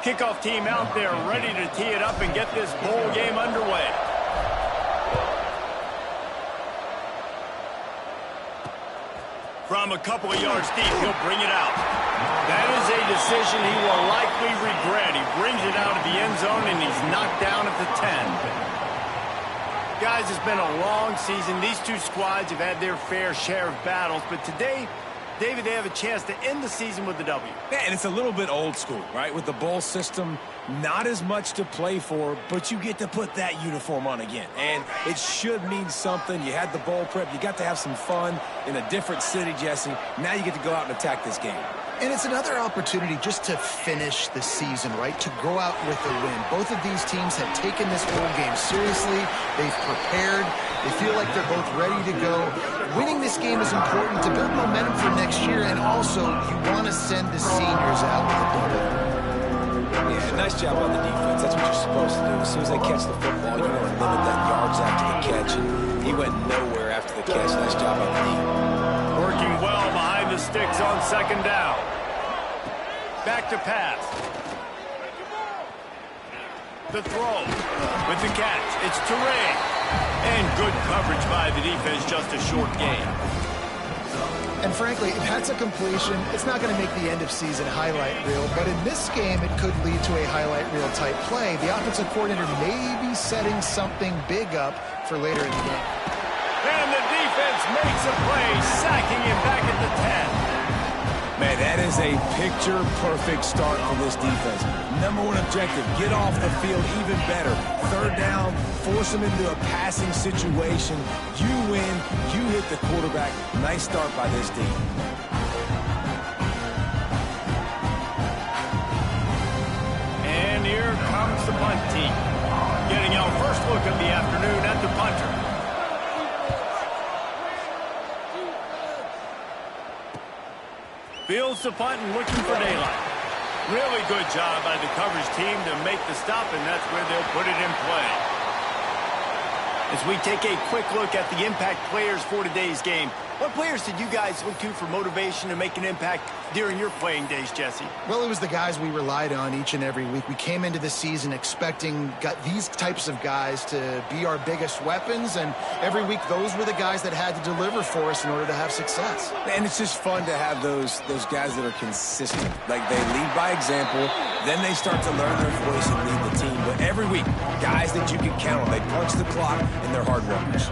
Kickoff team out there ready to tee it up and get this bowl game underway. From a couple of yards deep, he'll bring it out. That is a decision he will likely regret. He brings it out of the end zone, and he's knocked down at the 10. Guys, it's been a long season. These two squads have had their fair share of battles, but today, David, they have a chance to end the season with a W. Yeah, and it's a little bit old school, right? With the bowl system, not as much to play for, but you get to put that uniform on again. And it should mean something. You had the bowl prep. You got to have some fun in a different city, Jesse. Now you get to go out and attack this game. And it's another opportunity just to finish the season, right? To go out with a win. Both of these teams have taken this bowl game seriously. They've prepared. They feel like they're both ready to go. Winning this game is important to build momentum for next year, and also you want to send the seniors out with a W. Yeah, nice job on the defense. That's what you're supposed to do. As soon as they catch the football, you want to limit that yards after the catch. And he went nowhere after the catch. Nice job on the D. Working well behind the sticks on second down. Back to pass. The throw with the catch. It's Ncaa. And good coverage by the defense, just a short gain. And frankly, if that's a completion, it's not going to make the end of season highlight reel. But in this game, it could lead to a highlight reel type play. The offensive coordinator may be setting something big up for later in the game. And the defense makes a play, sacking him back at the 10. Man, that is a picture-perfect start for this defense. Number one objective, get off the field even better. Third down, force them into a passing situation. You win, you hit the quarterback. Nice start by this team. And here comes the punt team. Getting our first look of the afternoon at the punter. Fields the punt and looking for daylight. Really good job by the coverage team to make the stop, and that's where they'll put it in play. As we take a quick look at the impact players for today's game, what players did you guys look to for motivation to make an impact during your playing days, Jesse? Well, it was the guys we relied on each and every week. We came into the season expecting these types of guys to be our biggest weapons, and every week those were the guys that had to deliver for us in order to have success. And it's just fun to have those guys that are consistent. Like, they lead by example, then they start to learn their voice and lead the team. But every week, guys that you can count on. They punch the clock, and they're hard workers.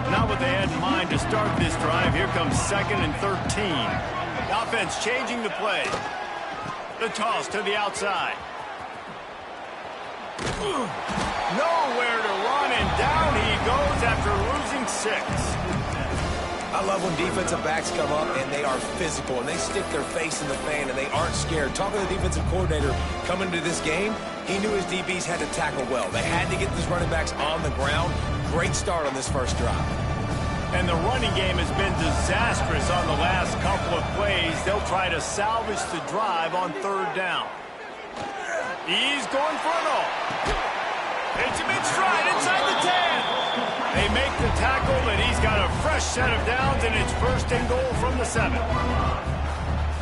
Not what they had in mind to start this drive. Here comes 2nd and 13. The offense changing the play. The toss to the outside. Nowhere to run, and down he goes after losing 6. I love when defensive backs come up and they are physical and they stick their face in the fan and they aren't scared. Talking to the defensive coordinator coming to this game, he knew his DBs had to tackle well. They had to get these running backs on the ground. Great start on this first drive. And the running game has been disastrous on the last couple of plays. They'll try to salvage the drive on 3rd down. He's going for it all. Takes him in stride inside the 10. They make the tackle, and he's got a fresh set of downs, and it's 1st and goal from the 7.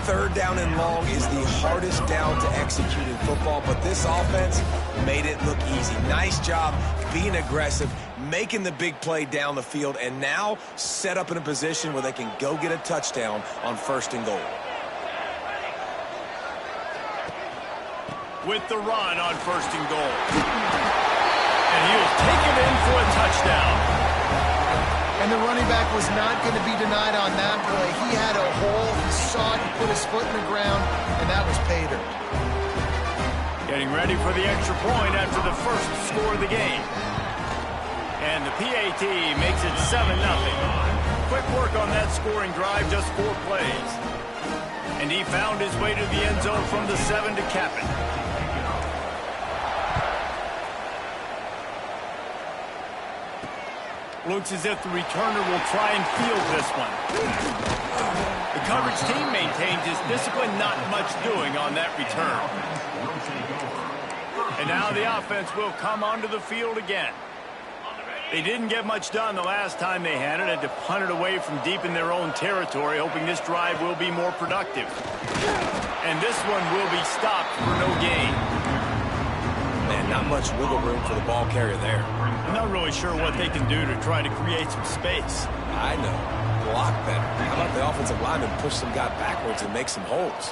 3rd down and long is the hardest down to execute in football, but this offense made it look easy. Nice job being aggressive, making the big play down the field, and now set up in a position where they can go get a touchdown on 1st and goal. With the run on 1st and goal. And he'll take it in for a touchdown. And the running back was not going to be denied on that play. He had a hole, he saw it, he put his foot in the ground, and that was pay dirt. Getting ready for the extra point after the first score of the game. And the PAT makes it 7-0. Quick work on that scoring drive, just 4 plays. And he found his way to the end zone from the 7 to cap it. Looks as if the returner will try and field this one. The coverage team maintains his discipline, not much doing on that return. And now the offense will come onto the field again. They didn't get much done the last time they had it. Had to punt it away from deep in their own territory, hoping this drive will be more productive. And this one will be stopped for no gain. Man, not much wiggle room for the ball carrier there. I'm not really sure what they can do to try to create some space. I know. Block better. How about the offensive lineman push some guy backwards and make some holes?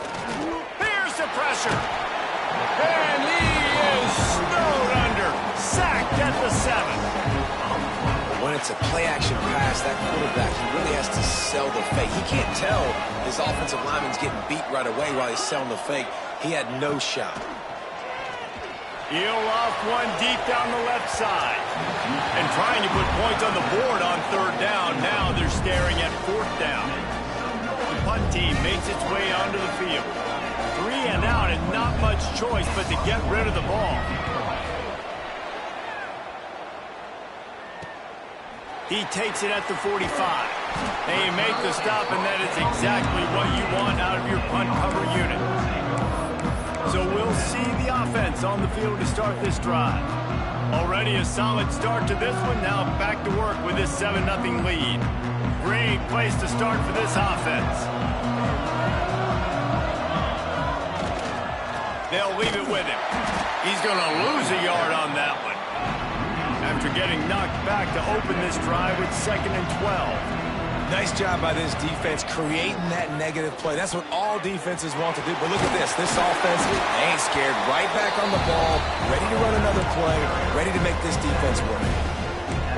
Here's the pressure. And he is snowed under. Sacked at the 7. When it's a play-action pass, that quarterback, he really has to sell the fake. He can't tell his offensive lineman's getting beat right away while he's selling the fake. He had no shot. He'll off one deep down the left side. And trying to put points on the board on 3rd down. Now they're staring at 4th down. The punt team makes its way onto the field. 3 and out and not much choice but to get rid of the ball. He takes it at the 45. They make the stop, and that is exactly what you want out of your punt cover unit. So we'll see the offense on the field to start this drive. Already a solid start to this one. Now back to work with this 7-0 lead. Great place to start for this offense. They'll leave it with him. He's going to lose a yard on that one. After getting knocked back to open this drive with 2nd and 12. Nice job by this defense creating that negative play. That's what all defenses want to do. But look at this. This offense, they ain't scared. Right back on the ball, ready to run another play, ready to make this defense work.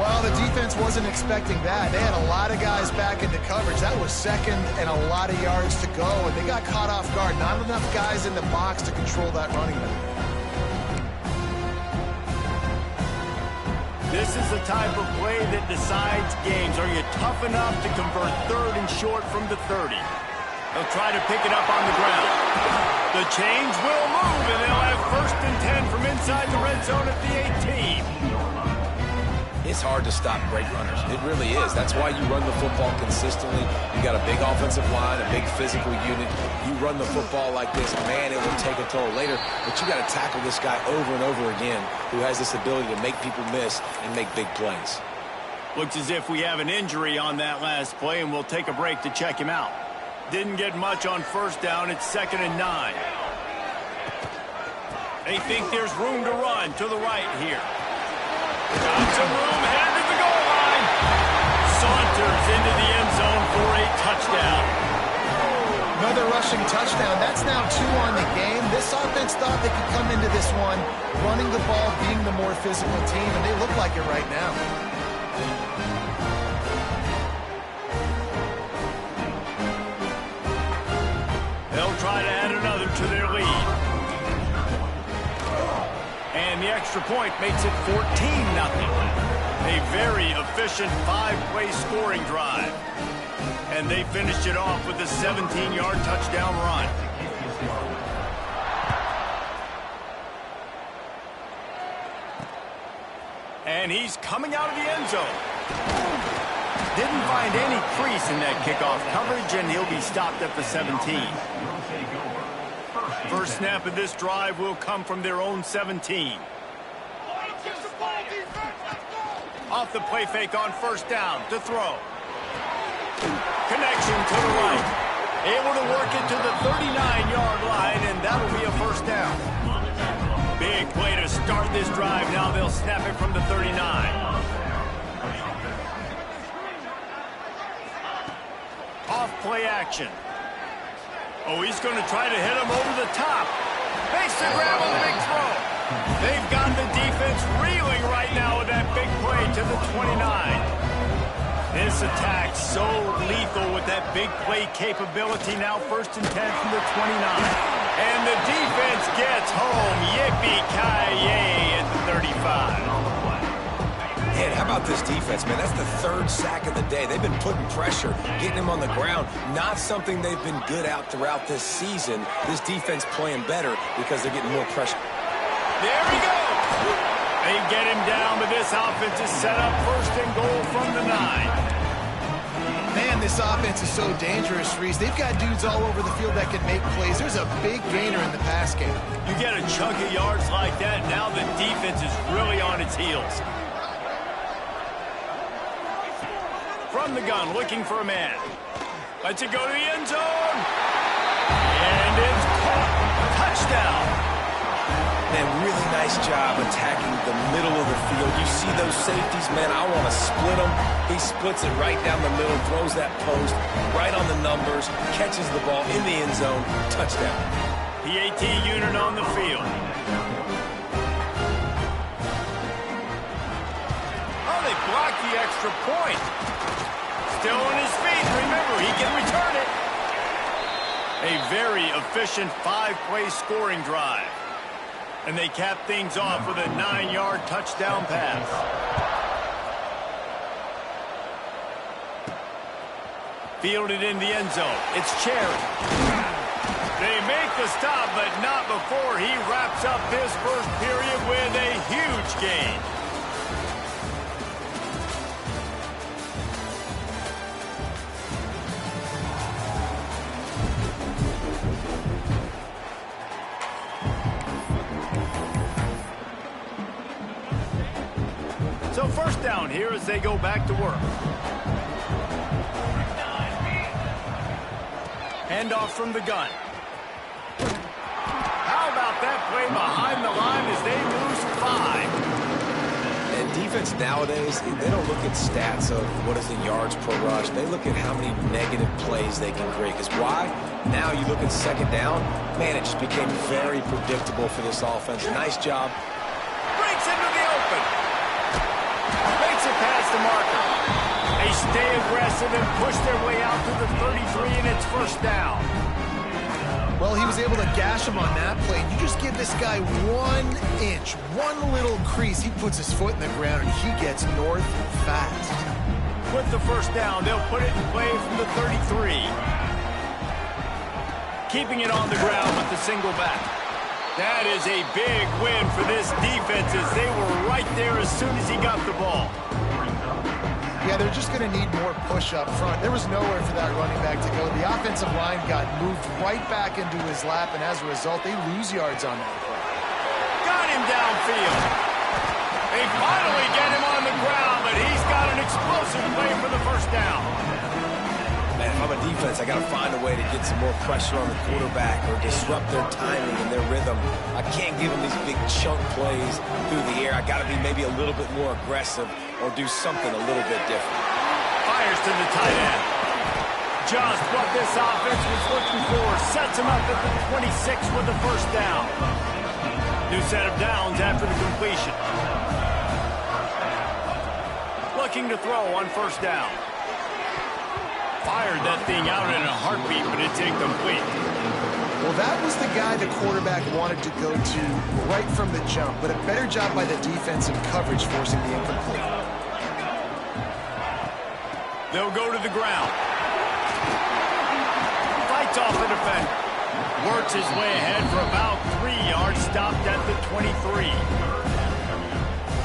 Well, the defense wasn't expecting that. They had a lot of guys back into coverage. That was 2nd and a lot of yards to go, and they got caught off guard. Not enough guys in the box to control that running back. This is the type of play that decides games. Are you tough enough to convert 3rd and short from the 30? They'll try to pick it up on the ground. The chains will move, and they'll have 1st and 10 from inside the red zone at the 18. It's hard to stop great runners. It really is. That's why you run the football consistently. You got a big offensive line, a big physical unit. You run the football like this, man, it will take a toll later. But you got to tackle this guy over and over again who has this ability to make people miss and make big plays. Looks as if we have an injury on that last play, and we'll take a break to check him out. Didn't get much on 1st down. It's 2nd and 9. They think there's room to run to the right here. Got some room, headed to the goal line. Saunters into the end zone for a touchdown. Another rushing touchdown. That's now 2 on the game. This offense thought they could come into this one running the ball, being the more physical team, and they look like it right now. They'll try to add another to their lead. And the extra point makes it 14-0. A very efficient 5-play scoring drive. And they finished it off with a 17-yard touchdown run. And he's coming out of the end zone. Didn't find any crease in that kickoff coverage, and he'll be stopped at the 17. First snap of this drive will come from their own 17. Off the play fake on 1st down to throw. Connection to the right. Able to work it to the 39-yard line, and that'll be a 1st down. Big play to start this drive. Now they'll snap it from the 39. Off play action. Oh, he's going to try to hit him over the top. Makes the grab on the big throw. They've got the defense reeling right now with that big play to the 29. This attack so lethal with that big play capability. Now 1st and 10 from the 29. And the defense gets home. Yippee-ki-yay at the 35. Man, how about this defense, man? That's the 3rd sack of the day. They've been putting pressure, getting him on the ground. Not something they've been good at throughout this season. This defense playing better because they're getting more pressure. There we go. They get him down, but this offense is set up 1st and goal from the 9. Man, this offense is so dangerous, Reese. They've got dudes all over the field that can make plays. There's a big gainer in the pass game. You get a chunk of yards like that, now the defense is really on its heels. From the gun, looking for a man. Lets it go to the end zone. And it's caught. Touchdown. Man, really nice job attacking the middle of the field. You see those safeties, man, I want to split them. He splits it right down the middle, throws that post right on the numbers, catches the ball in the end zone, touchdown. PAT unit on the field. Oh, they blocked the extra point. Still on his feet. Remember, he can return it. A very efficient 5-play scoring drive. And they cap things off with a 9-yard touchdown pass. Fielded in the end zone. It's Cherry. They make the stop, but not before he wraps up this first period with a huge gain. So first down here as they go back to work. Handoff from the gun. How about that play behind the line as they lose 5? And defense nowadays, they don't look at stats of what is the yards per rush. They look at how many negative plays they can create. Because why? Now you look at second down, man, it just became very predictable for this offense. Nice job. Breaks into the open. Makes it past the marker. They stay aggressive and push their way out to the 33, and it's first down. Well, he was able to gash him on that play. You just give this guy 1 inch, one little crease. He puts his foot in the ground, and he gets north fast. With the first down, they'll put it in play from the 33. Keeping it on the ground with the single back. That is a big win for this defense as they were right there as soon as he got the ball. Yeah, they're just going to need more push up front. There was nowhere for that running back to go. The offensive line got moved right back into his lap, and as a result, they lose yards on that play. Got him downfield. They finally get him on the ground, but he's got an explosive play for the first down. Man, if I'm a defense, I got to find a way to get some more pressure on the quarterback or disrupt their timing and their rhythm. I can't give them these big chunk plays through the air. I got to be maybe a little bit more aggressive or do something a little bit different. Fires to the tight end. Just what this offense was looking for. Sets him up at the 26 with the first down. New set of downs after the completion. Looking to throw on first down. Fired that thing out in a heartbeat, but it's incomplete. Well, that was the guy the quarterback wanted to go to right from the jump, but a better job by the defensive coverage forcing the incomplete. They'll go to the ground. Fights off the defender. Works his way ahead for about 3 yards, stopped at the 23.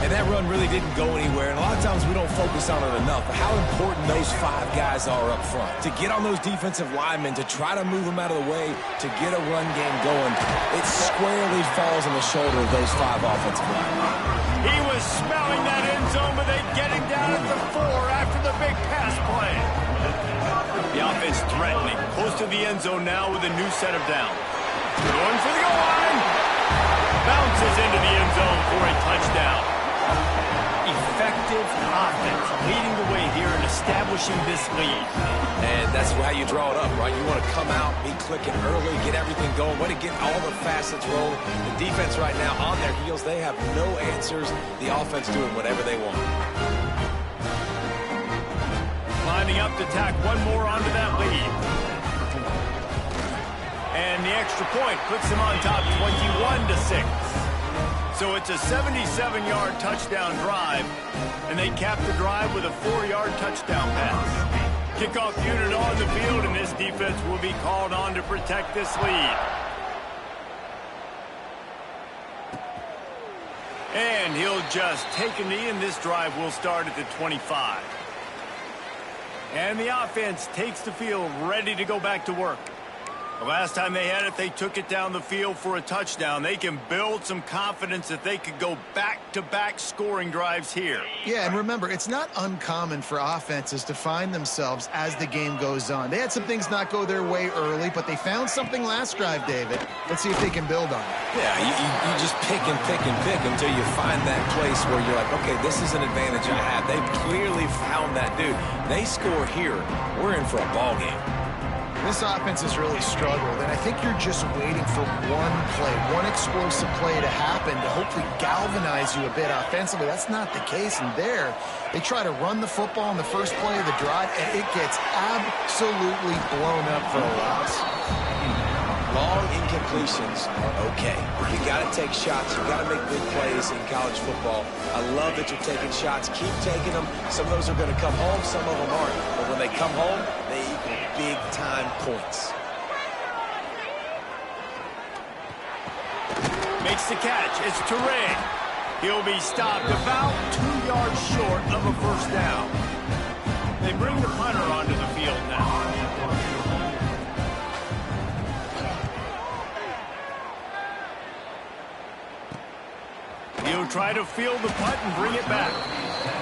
And that run really didn't go anywhere, and a lot of times we don't focus on it enough, but how important those 5 guys are up front. To get on those defensive linemen, to try to move them out of the way, to get a run game going, it squarely falls on the shoulder of those 5 offensive linemen. He was smelling that end zone, but they get him down at the 4 after the big pass play. The offense threatening, close to the end zone now with a new set of downs. Going for the goal line. Bounces into the end zone for a touchdown. Effective offense leading the way here and establishing this lead. And that's how you draw it up, right? You want to come out, be clicking early, get everything going, want to get all the facets rolling. The defense right now on their heels, they have no answers. The offense doing whatever they want. Lining up to tack one more onto that lead. And the extra point puts them on top 21-6. So it's a 77-yard touchdown drive, and they cap the drive with a 4-yard touchdown pass. Kickoff unit on the field, and this defense will be called on to protect this lead. And he'll just take a knee, and this drive will start at the 25. And the offense takes the field, ready to go back to work. The last time they had it, they took it down the field for a touchdown. They can build some confidence that they could go back-to-back scoring drives here. Yeah, and remember, it's not uncommon for offenses to find themselves as the game goes on. They had some things not go their way early, but they found something last drive, David. Let's see if they can build on it. Yeah, you just pick and pick and pick until you find that place where you're like, okay, this is an advantage I have. They clearly found that dude. They score here. We're in for a ball game. This offense has really struggled, and I think you're just waiting for one play, one explosive play to happen to hopefully galvanize you a bit offensively. That's not the case, and there, they try to run the football in the first play of the drive, and it gets absolutely blown up for a loss. Long incompletions are okay. You got to take shots. You got to make big plays in college football. I love that you're taking shots. Keep taking them. Some of those are going to come home. Some of them aren't. But when they come home, they equal big-time points. Makes the catch. It's Ncaa. He'll be stopped about 2 yards short of a first down. They bring the punter onto the field now. He'll try to field the punt and bring it back.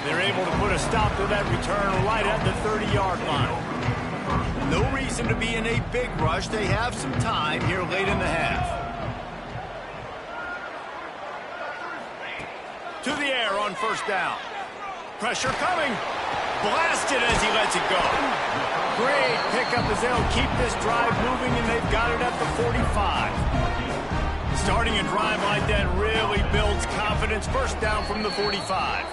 They're able to put a stop to that return right at the 30-yard line. No reason to be in a big rush. They have some time here late in the half. To the air on first down. Pressure coming. Blasted as he lets it go. Great pickup as they'll keep this drive moving, and they've got it at the 45. Starting a drive like that really builds confidence. First down from the 45.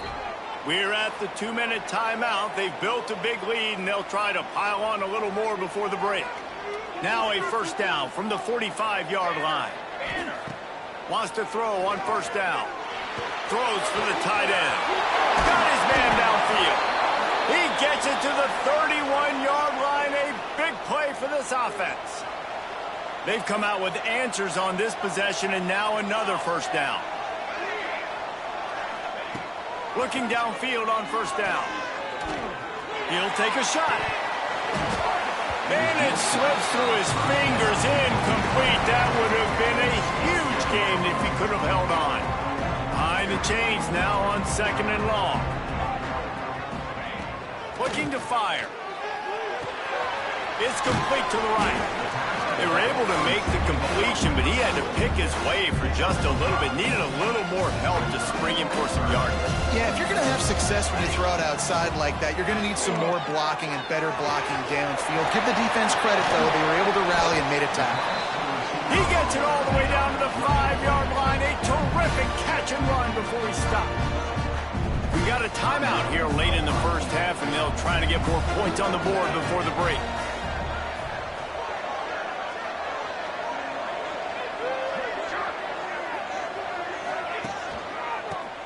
We're at the 2-minute timeout. They've built a big lead, and they'll try to pile on a little more before the break. Now a first down from the 45-yard line. Wants to throw on first down. Throws for the tight end. Got his man downfield. He gets it to the 31-yard line. A big play for this offense. They've come out with answers on this possession, and now another first down. Looking downfield on first down. He'll take a shot. And it slips through his fingers, incomplete. That would have been a huge game if he could have held on. Behind the chains now on second and long. Looking to fire. It's complete to the right. They were able to make the completion, but he had to pick his way for just a little bit. Needed a little more help to spring him for some yardage. Yeah, if you're going to have success when you throw it outside like that, you're going to need some more blocking and better blocking downfield. Give the defense credit, though. They were able to rally and made a tackle. He gets it all the way down to the 5-yard line. A terrific catch and run before he stopped. We got a timeout here late in the first half, and they'll try to get more points on the board before the break.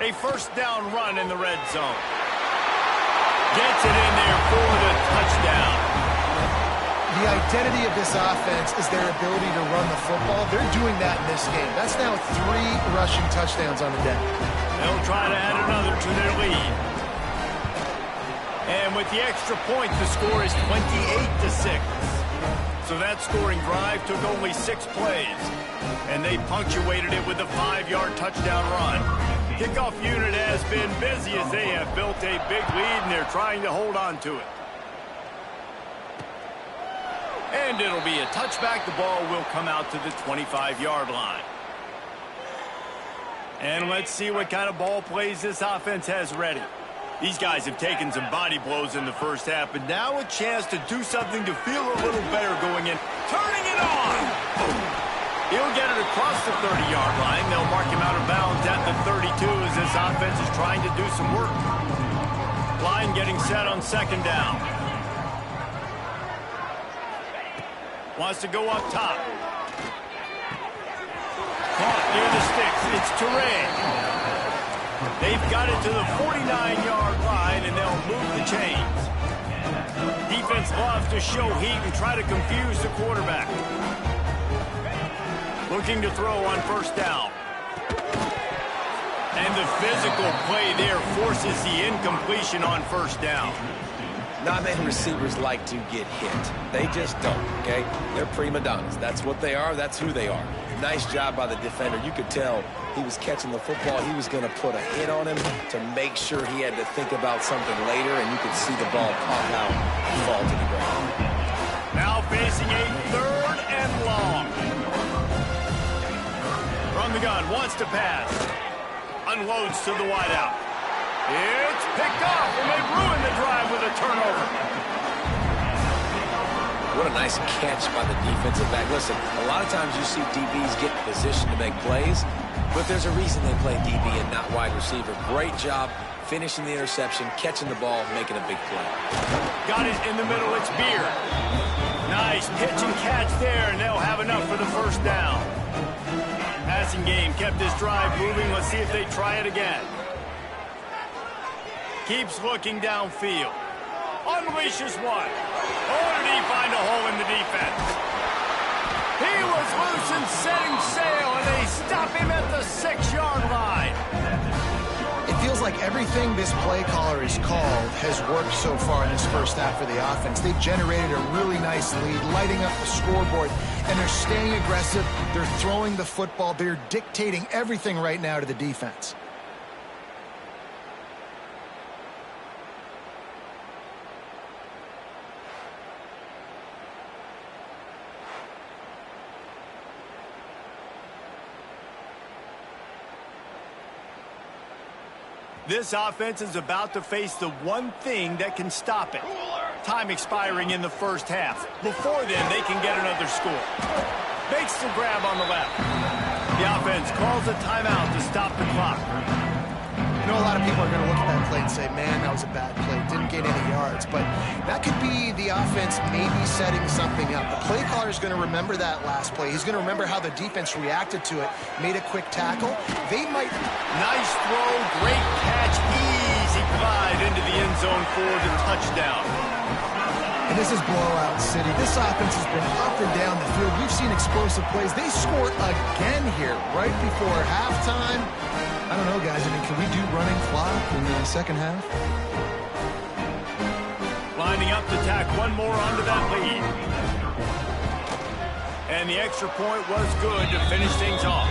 A first down run in the red zone. Gets it in there for the touchdown. The identity of this offense is their ability to run the football. They're doing that in this game. That's now 3 rushing touchdowns on the day. They'll try to add another to their lead. And with the extra point, the score is 28-6. So that scoring drive took only 6 plays. And they punctuated it with a 5-yard touchdown run. Kickoff unit has been busy as they have built a big lead, and they're trying to hold on to it. And it'll be a touchback. The ball will come out to the 25-yard line. And let's see what kind of ball plays this offense has ready. These guys have taken some body blows in the first half, but now a chance to do something to feel a little better going in. Turning it on! He'll get it across the 30-yard line. They'll mark him out of bounds at the 32 as this offense is trying to do some work. Line getting set on second down. Wants to go up top. Caught near the sticks. It's Ncaa. They've got it to the 49-yard line, and they'll move the chains. Defense loves to show heat and try to confuse the quarterback. Looking to throw on first down. And the physical play there forces the incompletion on first down. Not many receivers like to get hit. They just don't, okay? They're prima donnas. That's what they are. That's who they are. Nice job by the defender. You could tell he was catching the football. He was going to put a hit on him to make sure he had to think about something later, and you could see the ball pop out and fall to the ground. Now facing a 3rd and long. From the gun, wants to pass. Unloads to the wideout. It's picked off, and they ruin the drive with a turnover. What a nice catch by the defensive back. Listen, a lot of times you see DBs get in position to make plays, but there's a reason they play DB and not wide receiver. Great job finishing the interception, catching the ball, making a big play. Got it in the middle. It's Beard. Nice pitch and catch there, and they'll have enough for the first down. Passing game kept this drive moving. Let's see if they try it again. Keeps looking downfield. Unleashes one. Oh, did he find a hole in the defense? He was loose and setting sail, and they stop him at the 6-yard line. It feels like everything this play caller has called has worked so far in this first half for the offense. They've generated a really nice lead, lighting up the scoreboard, and they're staying aggressive. They're throwing the football. They're dictating everything right now to the defense. This offense is about to face the one thing that can stop it. Time expiring in the first half. Before then, they can get another score. Makes the grab on the left. The offense calls a timeout to stop the clock. You know, a lot of people are going to look at that play and say, man, that was a bad play. Didn't gain any yards. But that could be the offense maybe setting something up. The play caller is going to remember that last play. He's going to remember how the defense reacted to it, made a quick tackle. They might... Nice throw, great catch, easy glide into the end zone for the touchdown. And this is blowout city. This offense has been up and down the field. We've seen explosive plays. They score again here right before halftime. I don't know, guys. I mean, can we do running clock in the second half? Lining up to tack one more onto that lead. And the extra point was good to finish things off.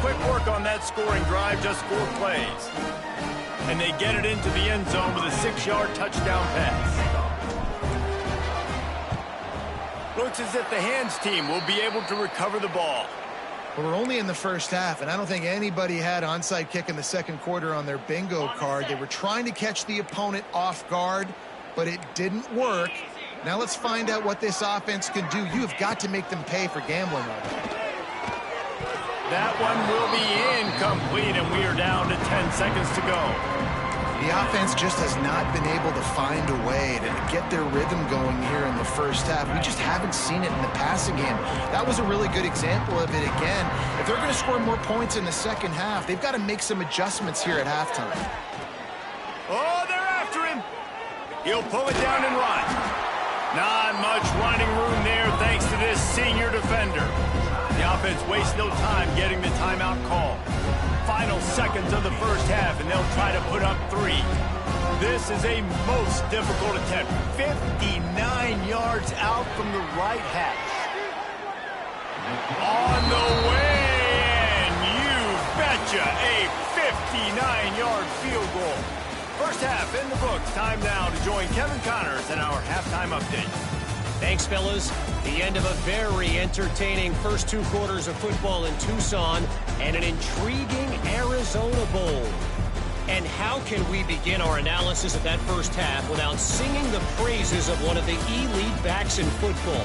Quick work on that scoring drive, just 4 plays. And they get it into the end zone with a 6-yard touchdown pass. Looks as if the hands team will be able to recover the ball. Well, we're only in the first half, and I don't think anybody had onside kick in the second quarter on their bingo card. They were trying to catch the opponent off guard, but it didn't work. Now let's find out what this offense can do. You have got to make them pay for gambling on it. That one will be incomplete, and we are down to 10 seconds to go. The offense just has not been able to find a way to get their rhythm going here in the first half. We just haven't seen it in the passing game. That was a really good example of it again. If they're going to score more points in the second half, they've got to make some adjustments here at halftime. Oh, they're after him. He'll pull it down and run. Not much running room there thanks to this senior defender. The offense wastes no time getting the timeout call. Final seconds of the first half, and they'll try to put up 3. This is a most difficult attempt. 59 yards out from the right hash. On the way, and you betcha, a 59-yard field goal. First half in the books. Time now to join Kevin Connors in our halftime update. Thanks, fellas. The end of a very entertaining first 2 quarters of football in Tucson and an intriguing Arizona Bowl. And how can we begin our analysis of that first half without singing the praises of one of the elite backs in football?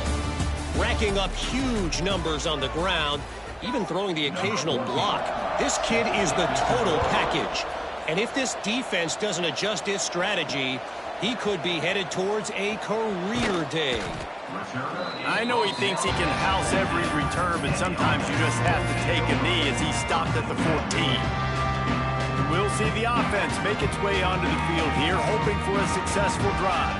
Racking up huge numbers on the ground, even throwing the occasional block. This kid is the total package. And if this defense doesn't adjust its strategy, he could be headed towards a career day. I know he thinks he can house every return, but sometimes you just have to take a knee as he stopped at the 14. We'll see the offense make its way onto the field here, hoping for a successful drive.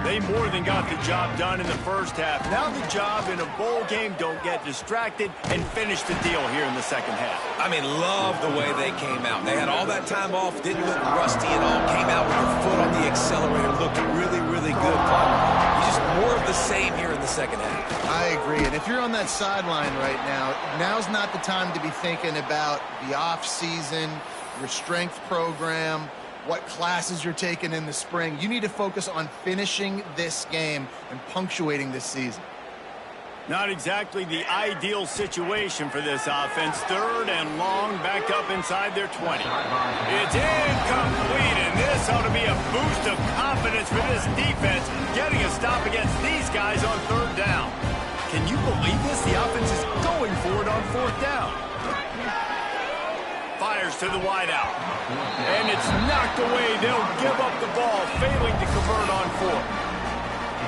They more than got the job done in the first half. Now the job in a bowl game, don't get distracted and finish the deal here in the second half. I mean, love the way they came out. They had all that time off, didn't look rusty at all, came out with their foot on the accelerator, looked really, really second half. I agree. And if you're on that sideline right now, now's not the time to be thinking about the off season, your strength program, what classes you're taking in the spring. You need to focus on finishing this game and punctuating this season. Not exactly the ideal situation for this offense. Third and long, back up inside their 20. It's incomplete, and this ought to be a boost of confidence for this defense, getting a stop against these guys on third down. Can you believe this? The offense is going for it on fourth down. Fires to the wideout. And it's knocked away. They'll give up the ball, failing to convert on fourth.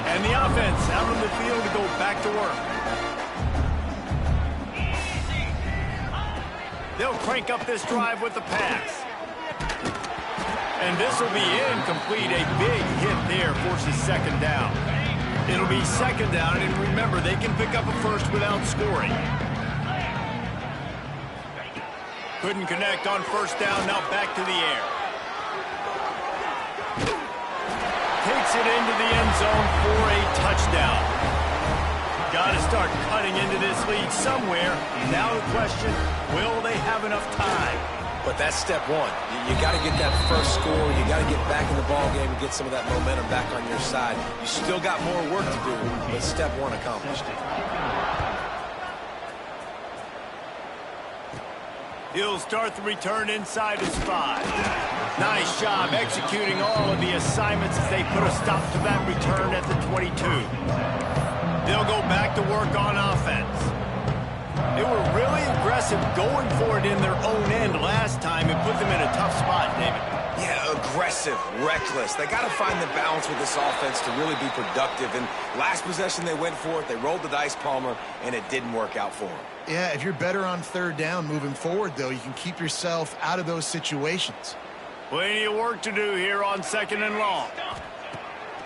And the offense out on the field to go back to work. They'll crank up this drive with the pass. And this will be incomplete. A big hit there forces second down. It'll be second down, and remember, they can pick up a first without scoring. Couldn't connect on first down. Now back to the air. Takes it into the end zone for a touchdown. Got to start cutting into this lead somewhere. Now the question, will they have enough time? But that's step one. You got to get that first score. You got to get back in the ball game and get some of that momentum back on your side. You still got more work to do, but step one accomplished. He'll start the return inside his 5. Nice job executing all of the assignments as they put a stop to that return at the 22. They'll go back to work on offense. They were really aggressive going for it in their own end last time and put them in a tough spot, David. Yeah, aggressive, reckless. They got to find the balance with this offense to really be productive. And last possession they went for it, they rolled the dice, Palmer, and it didn't work out for them. Yeah, if you're better on third down moving forward, though, you can keep yourself out of those situations. Plenty of work to do here on second and long.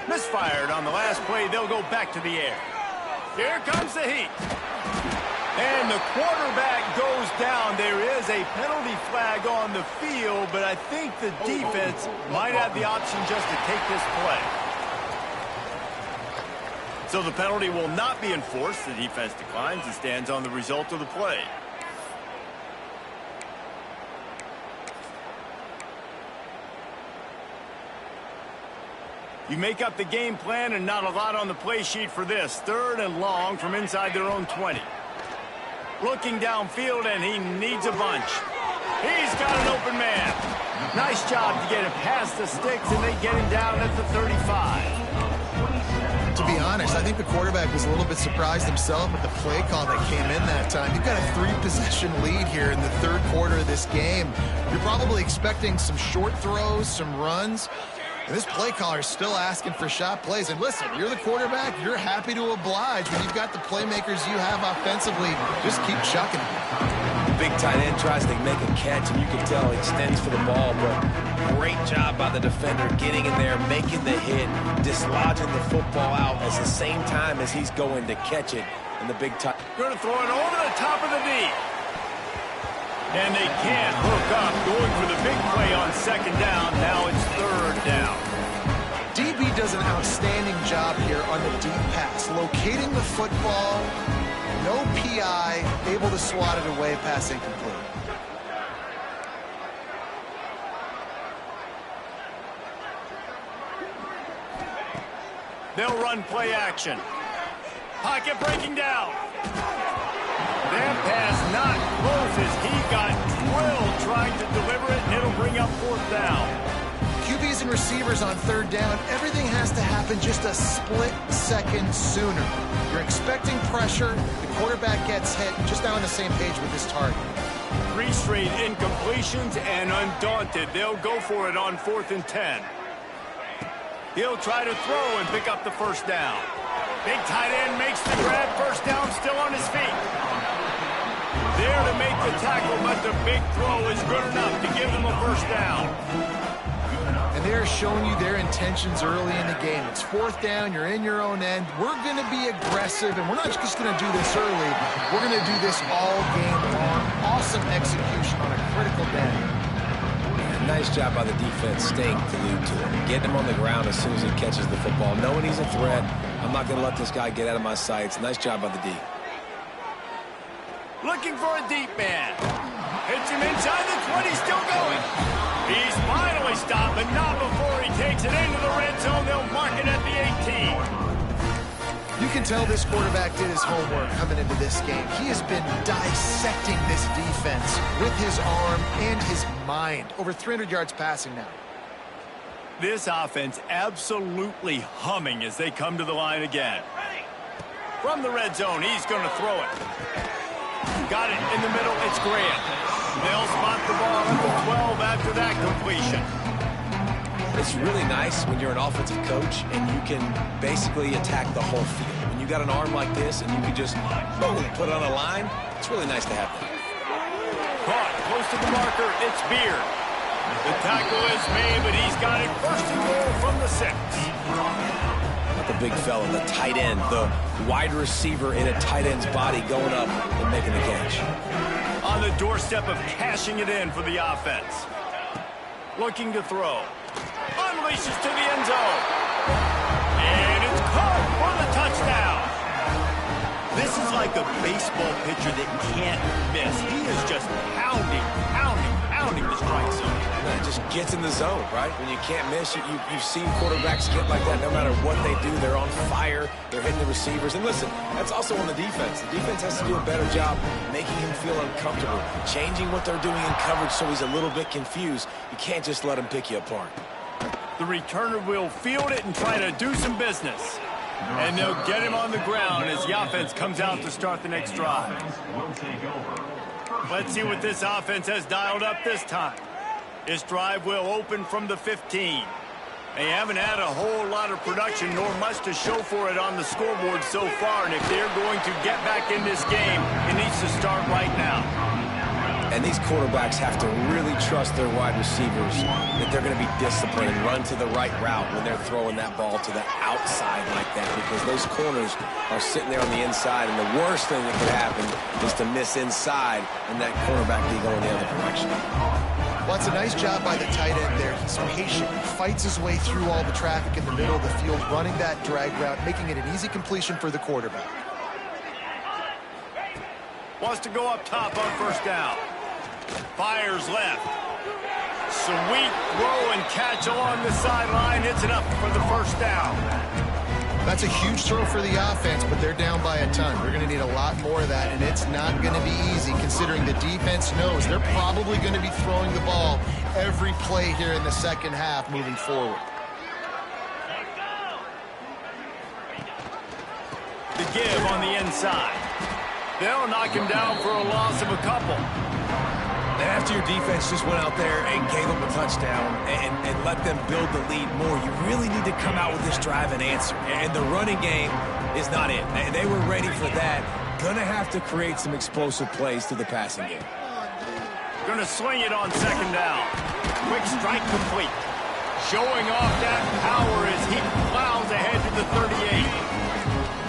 Misfired on the last play. They'll go back to the air. Here comes the heat. And the quarterback goes down. There is a penalty flag on the field, but I think the defense might have the option just to take this play. So the penalty will not be enforced. The defense declines and stands on the result of the play. You make up the game plan and not a lot on the play sheet for this. Third and long from inside their own 20. Looking downfield, and he needs a bunch. He's got an open man. Nice job to get him past the sticks, and they get him down at the 35. To be honest, I think the quarterback was a little bit surprised himself with the play call that came in that time. You've got a 3-possession lead here in the third quarter of this game. You're probably expecting some short throws, some runs. And this play caller is still asking for shot plays. And listen, you're the quarterback. You're happy to oblige when you've got the playmakers you have offensively. Just keep chucking them. Big tight end tries to make a catch, and you can tell he extends for the ball, but great job by the defender getting in there, making the hit, dislodging the football out at the same time as he's going to catch it. And the big tight Going to throw it over the top of the knee. And they can't hook up, going for the big play on second down. Now it's third down. DB does an outstanding job here on the deep pass, locating the football, no PI, able to swat it away, pass incomplete. They'll run play action. Pocket breaking down. That pass not close as he got drilled trying to deliver it, and it'll bring up fourth down. QBs and receivers on third down, everything has to happen just a split second sooner. You're expecting pressure, the quarterback gets hit, just now on the same page with his target. 3 straight incompletions, and undaunted, they'll go for it on 4th and 10. He'll try to throw and pick up the first down. Big tight end makes the grab, first down, still on his feet. There to make the tackle, but the big throw is good enough to give them a first down. And they're showing you their intentions early in the game. It's fourth down, you're in your own end. We're going to be aggressive, and we're not just going to do this early. We're going to do this all game long. Awesome execution on a critical day. Nice job by the defense staying glued to him, getting him on the ground as soon as he catches the football, knowing he's a threat. I'm I'm not going to let this guy get out of my sights. Nice job by the D. Looking for a deep man. Hits him inside the 20, still going. He's finally stopped, but not before he takes it into the red zone. They'll mark it at the 18. You can tell this quarterback did his homework coming into this game. He has been dissecting this defense with his arm and his mind. Over 300 yards passing now. This offense absolutely humming as they come to the line again. From the red zone, he's going to throw it. Got it in the middle. It's Graham. They'll spot the ball at the 12 after that completion. It's really nice when you're an offensive coach and you can basically attack the whole field. When you got an arm like this and you can just boom, put it on a line, it's really nice to have that. Caught close to the marker. It's Beard. The tackle is made, but he's got it first and goal from the 6. Not the big fella, the tight end, the wide receiver in a tight end's body going up and making the catch. On the doorstep of cashing it in for the offense. Looking to throw. Unleashes to the end zone. And it's caught for the touchdown. This is like a baseball pitcher that can't miss. He is just pounding the strike zone. It just gets in the zone, right? When you can't miss, you've seen quarterbacks get like that no matter what they do. They're on fire. They're hitting the receivers. And listen, that's also on the defense. The defense has to do a better job making him feel uncomfortable, changing what they're doing in coverage so he's a little bit confused. You can't just let him pick you apart. The returner will field it and try to do some business. And they'll get him on the ground as the offense comes out to start the next drive. Let's see what this offense has dialed up this time. This drive will open from the 15. They haven't had a whole lot of production nor much to show for it on the scoreboard so far. And if they're going to get back in this game, it needs to start right now. And these quarterbacks have to really trust their wide receivers that they're going to be disciplined and run to the right route when they're throwing that ball to the outside like that, because those corners are sitting there on the inside, and the worst thing that could happen is to miss inside and that cornerback be going the other direction. Well, it's a nice job by the tight end there. He's patient. He fights his way through all the traffic in the middle of the field, running that drag route, making it an easy completion for the quarterback. Wants to go up top on first down. Fires left. Sweet throw and catch along the sideline. It's enough for the first down. That's a huge throw for the offense, but they're down by a ton. They're going to need a lot more of that, and it's not going to be easy considering the defense knows they're probably going to be throwing the ball every play here in the second half moving forward. The give on the inside. They'll knock him down for a loss of a couple. And after your defense just went out there and gave them a touchdown and let them build the lead more, you really need to come out with this drive and answer. And the running game is not it. They were ready for that. Gonna have to create some explosive plays through the passing game. Gonna swing it on second down. Quick strike complete. Showing off that power as he plows ahead to the 38.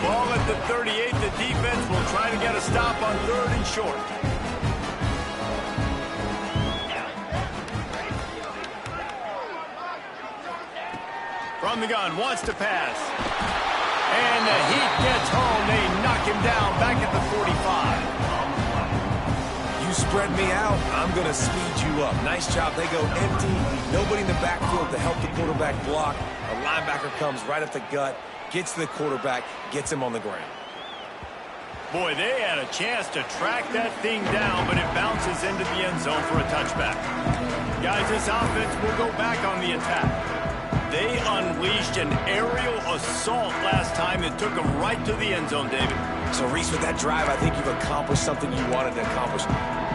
Ball at the 38. The defense will try to get a stop on third and short. From the gun, wants to pass. And the heat gets home. They knock him down back at the 45. You spread me out, I'm going to speed you up. Nice job. They go empty. Nobody in the backfield to help the quarterback block. A linebacker comes right at the gut, gets to the quarterback, gets him on the ground. Boy, they had a chance to track that thing down, but it bounces into the end zone for a touchback. Guys, this offense will go back on the attack. They unleashed an aerial assault last time that took them right to the end zone, David. So, Reese, with that drive, I think you've accomplished something you wanted to accomplish.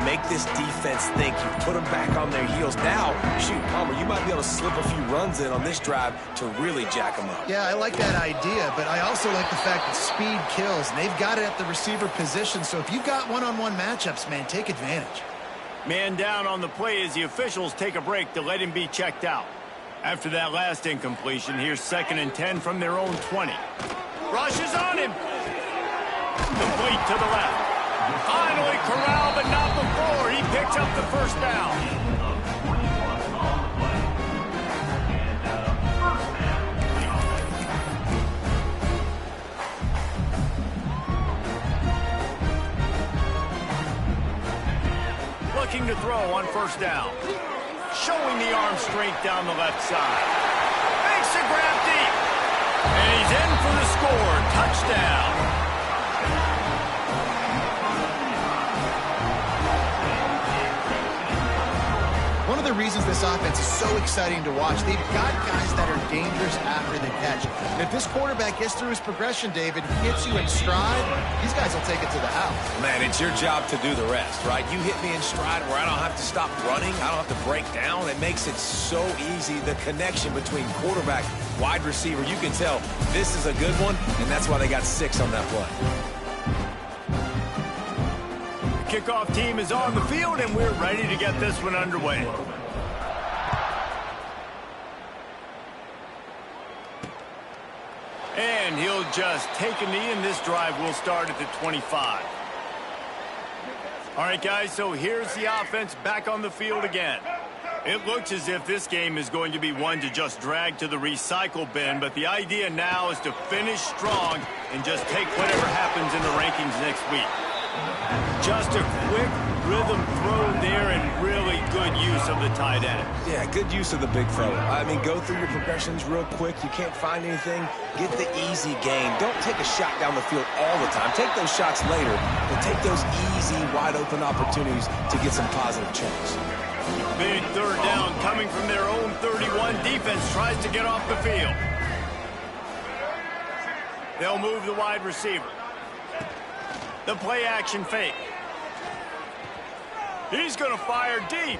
Make this defense think. You put them back on their heels. Now, shoot, Palmer, you might be able to slip a few runs in on this drive to really jack them up. Yeah, I like that idea, but I also like the fact that speed kills, and they've got it at the receiver position. So if you've got one-on-one matchups, man, take advantage. Man down on the play as the officials take a break to let him be checked out. After that last incompletion, here's 2nd and 10 from their own 20. Rushes on him. Complete to the left. Finally corralled, but not before. He picks up the first down. soon to throw on first down. Showing the arm strength down the left side. Makes a grab deep. And he's in for the score. Touchdown. One of the reasons this offense is so exciting to watch, they've got guys that are dangerous after the catch. And if this quarterback gets through his progression, David, hits you in stride, these guys will take it to the house. Man, it's your job to do the rest, right? You hit me in stride where I don't have to stop running. I don't have to break down. It makes it so easy. The connection between quarterback, wide receiver, you can tell this is a good one, and that's why they got 6 on that play. Kickoff team is on the field, and we're ready to get this one underway. And he'll just take a knee, and this drive will start at the 25. All right, guys, so here's the offense back on the field again. It looks as if this game is going to be one to just drag to the recycle bin, but the idea now is to finish strong and just take whatever happens in the rankings next week. Just a quick rhythm throw there and really good use of the tight end. Yeah, good use of the big fella. I mean, go through your progressions real quick. You can't find anything. Get the easy gain. Don't take a shot down the field all the time. Take those shots later, but take those easy, wide-open opportunities to get some positive checks. Big third down coming from their own 31. Defense tries to get off the field. They'll move the wide receiver. The play action fake. He's going to fire deep.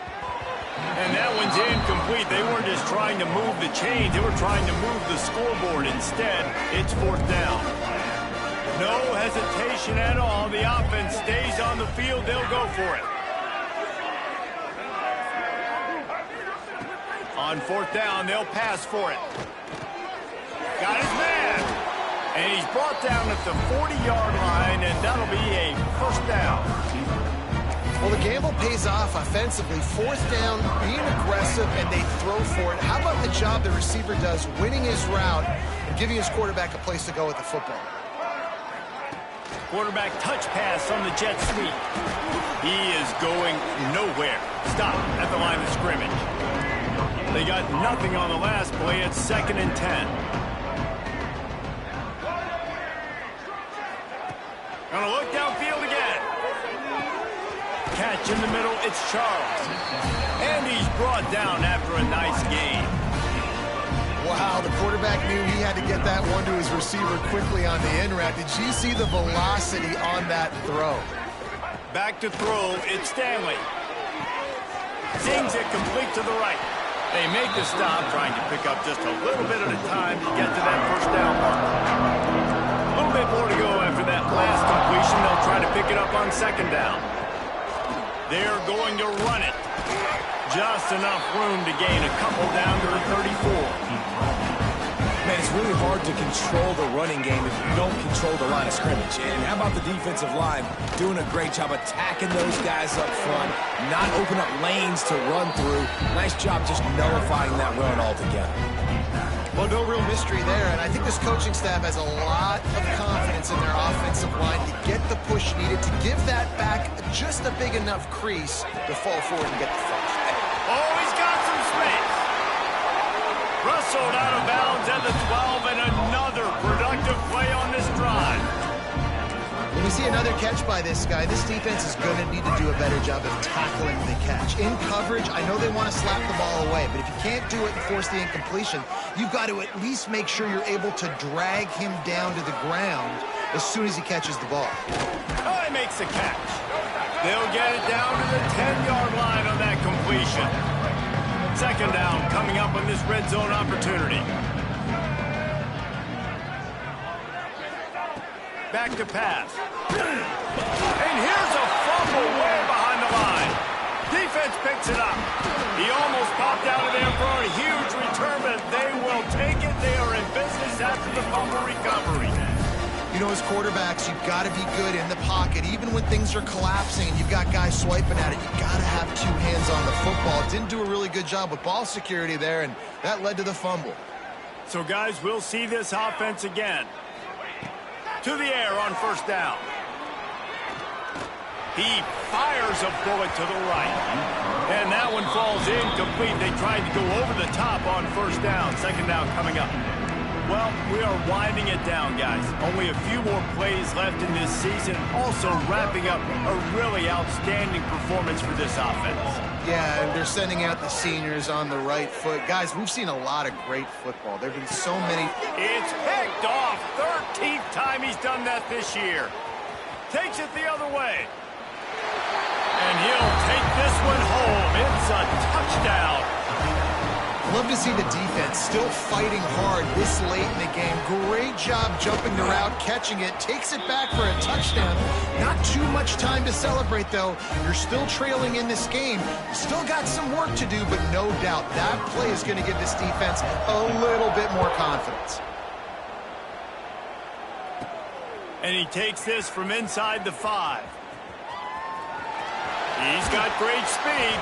And that one's incomplete. They weren't just trying to move the chains. They were trying to move the scoreboard. Instead, it's fourth down. No hesitation at all. The offense stays on the field. They'll go for it. On fourth down, they'll pass for it. Got his man. And he's brought down at the 40-yard line, and that'll be a first down. Well, the gamble pays off offensively. Fourth down, being aggressive, and they throw for it. How about the job the receiver does winning his route and giving his quarterback a place to go with the football? Quarterback touch pass on the jet sweep. He is going nowhere. Stop at the line of scrimmage. They got nothing on the last play. It's 2nd and 10. Gonna look downfield again. Catch in the middle, it's Charles. And he's brought down after a nice gain. Wow, the quarterback knew he had to get that one to his receiver quickly on the in route. Did you see the velocity on that throw? Back to throw, it's Stanley. Zings it complete to the right. They make the stop, trying to pick up just a little bit at a time to get to that first down mark. A little bit more to go after that last completion. They'll try to pick it up on second down. They're going to run it. Just enough room to gain a couple down to the 34. Man, it's really hard to control the running game if you don't control the line of scrimmage. And how about the defensive line doing a great job attacking those guys up front, not open up lanes to run through. Nice job just nullifying that run altogether. Well, no real mystery there, and I think this coaching staff has a lot of confidence in their offensive line to get the push needed, to give that back just a big enough crease to fall forward and get the first. Oh, he's got some space. Rustled out of bounds at the 12, and another productive play on this drive. When we see another catch by this guy, this defense is going to need to do a better job of tackling the catch. In coverage, I know they want to slap the ball away, but if you can't do it and force the incompletion, you've got to at least make sure you're able to drag him down to the ground as soon as he catches the ball. Oh, he makes the catch. They'll get it down to the 10-yard line on that completion. Second down coming up on this red zone opportunity. Back to pass. And here's a fumble way behind the line. Defense picks it up. He almost popped out of there for a huge return, but they will take it. They are in business after the fumble recovery. You know, as quarterbacks, you've got to be good in the pocket. Even when things are collapsing and you've got guys swiping at it, you've got to have two hands on the football. Didn't do a really good job with ball security there, and that led to the fumble. So, guys, we'll see this offense again. To the air on first down. He fires a bullet to the right. And that one falls incomplete. They tried to go over the top on first down. Second down coming up. Well, we are winding it down, guys. Only a few more plays left in this season. Also wrapping up a really outstanding performance for this offense. Yeah, and they're sending out the seniors on the right foot. Guys, we've seen a lot of great football. There have been so many. It's picked off. 13th time he's done that this year. Takes it the other way. And he'll take this one home. It's a touchdown. Love to see the defense still fighting hard this late in the game. Great job jumping the route, catching it, takes it back for a touchdown. Not too much time to celebrate, though. You're still trailing in this game. Still got some work to do, but no doubt that play is going to give this defense a little bit more confidence. And he takes this from inside the 5. He's got great speed.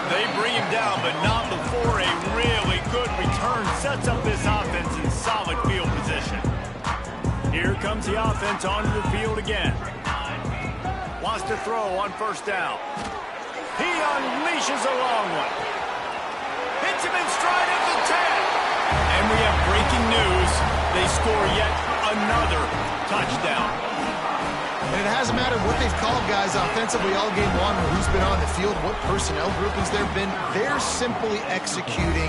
They bring him down, but not before a really good return sets up this offense in solid field position. Here comes the offense onto the field again. Wants to throw on first down. He unleashes a long one. Hits him in stride at the 10. And we have breaking news. They score yet another touchdown. And it hasn't mattered what they've called, guys, offensively all game long, or who's been on the field, what personnel groupings there have been. They're simply executing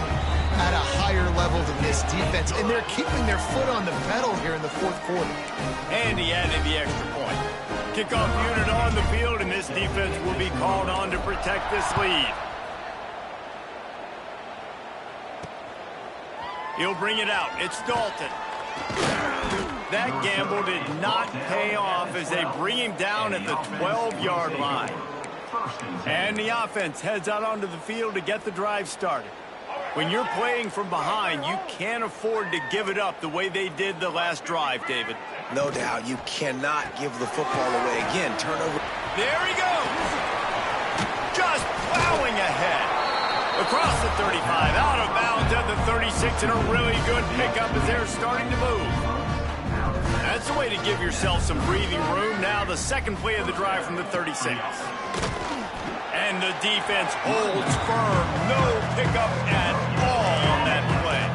at a higher level than this defense, and they're keeping their foot on the pedal here in the fourth quarter. And he added the extra point. Kickoff unit on the field, and this defense will be called on to protect this lead. He'll bring it out. It's Dalton. That gamble did not pay off as they bring him down at the 12-yard line. And the offense heads out onto the field to get the drive started. When you're playing from behind, you can't afford to give it up the way they did the last drive, David. No doubt, you cannot give the football away. Again, turnover. There he goes. Just plowing ahead. Across the 35, out of bounds at the 36, and a really good pickup as they're starting to move. That's the way to give yourself some breathing room. Now the second play of the drive from the 36. And the defense holds firm. No pickup at all on that play.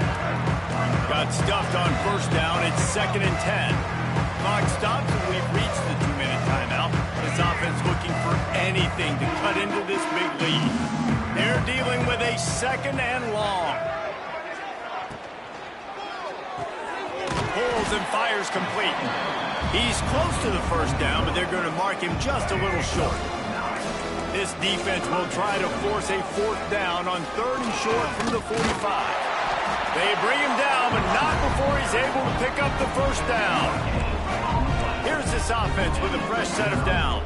Got stuffed on first down. It's 2nd and 10. Clock stops and we've reached the 2-minute timeout. This offense looking for anything to cut into this big lead. They're dealing with a 2nd and long. Pulls and fires complete. He's close to the first down, but they're going to mark him just a little short. This defense will try to force a 4th down on 3rd and short from the 45. They bring him down, but not before he's able to pick up the first down. Here's this offense with a fresh set of downs.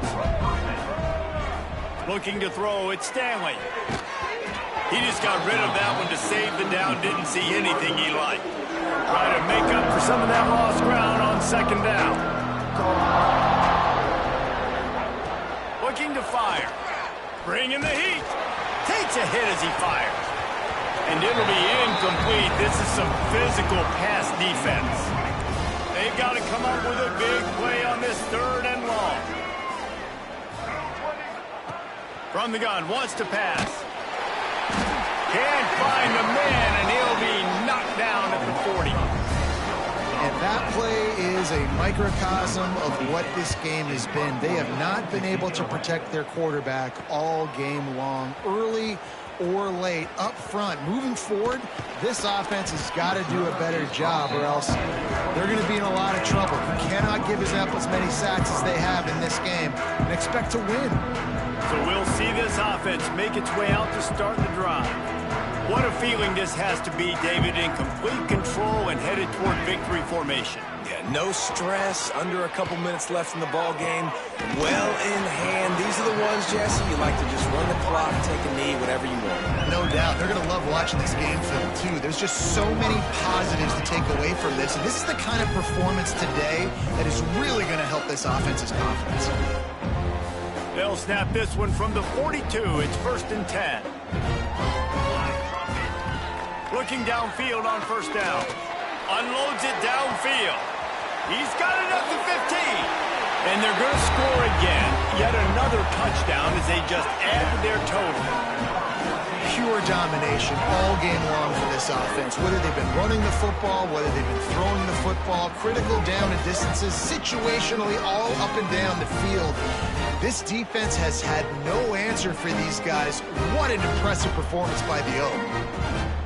Looking to throw, it's Stanley. He just got rid of that one to save the down, didn't see anything he liked. Try to make up for some of that lost ground on 2nd down. Looking to fire. Bringing the heat. Takes a hit as he fires. And it'll be incomplete. This is some physical pass defense. They've got to come up with a big play on this 3rd and long. From the gun, wants to pass. Can't find the man, and he'll be knocked down at the 40. And that play is a microcosm of what this game has been. They have not been able to protect their quarterback all game long, early or late, up front. Moving forward, this offense has got to do a better job, or else they're going to be in a lot of trouble. You cannot give us up as many sacks as they have in this game and expect to win. So we'll see this offense make its way out to start the drive. What a feeling this has to be, David, in complete control and headed toward victory formation. Yeah, no stress, under a couple minutes left in the ball game. Well in hand. These are the ones, Jesse, you like to just run the clock, take a knee, whatever you want. No doubt. They're going to love watching this game film, too. There's just so many positives to take away from this. And this is the kind of performance today that is really going to help this offense's confidence. They'll snap this one from the 42. It's 1st and 10. Looking downfield on first down. Unloads it downfield. He's got it up to 15. And they're going to score again. Yet another touchdown as they just add to their total. Pure domination all game long for this offense. Whether they've been running the football, whether they've been throwing the football, critical down and distances, situationally all up and down the field. This defense has had no answer for these guys. What an impressive performance by the O.